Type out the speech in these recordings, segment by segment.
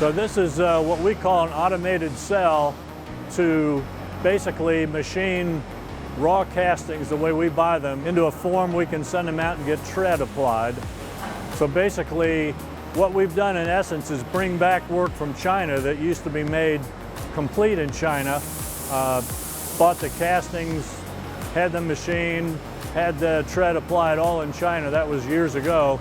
So this is what we call an automated cell to basically machine raw castings the way we buy them into a form we can send them out and get tread applied. So basically what we've done in essence is bring back work from China that used to be made complete in China, bought the castings, had them machined, had the tread applied all in China. That was years ago.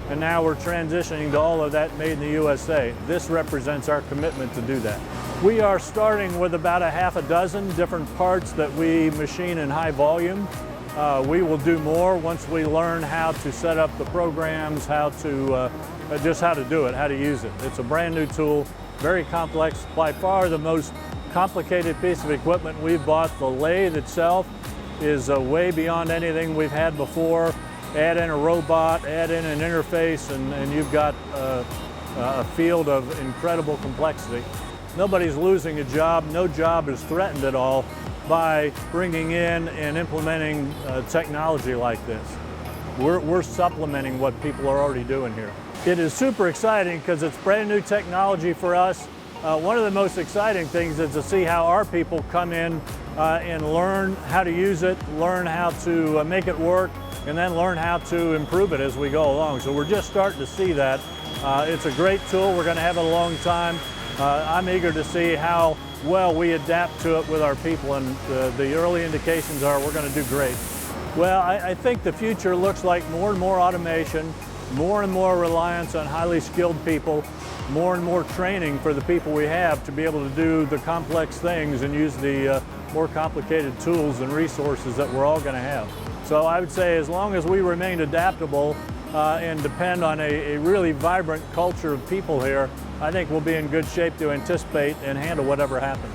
And now we're transitioning to all of that made in the USA. This represents our commitment to do that. We are starting with about a half a dozen different parts that we machine in high volume. We will do more once we learn how to set up the programs, just how to do it, how to use it. It's a brand new tool, very complex, by far the most complicated piece of equipment we've bought. The lathe itself is way beyond anything we've had before. Add in a robot, add in an interface, and you've got a field of incredible complexity. Nobody's losing a job, no job is threatened at all by bringing in and implementing technology like this. We're supplementing what people are already doing here. It is super exciting because it's brand new technology for us. One of the most exciting things is to see how our people come in and learn how to use it, learn how to make it work, and then learn how to improve it as we go along. So we're just starting to see that. It's a great tool. We're going to have it a long time. I'm eager to see how well we adapt to it with our people, and the early indications are we're going to do great. Well, I think the future looks like more and more automation, more and more reliance on highly skilled people, more and more training for the people we have to be able to do the complex things and use the more complicated tools and resources that we're all going to have. So I would say as long as we remain adaptable and depend on a really vibrant culture of people here, I think we'll be in good shape to anticipate and handle whatever happens.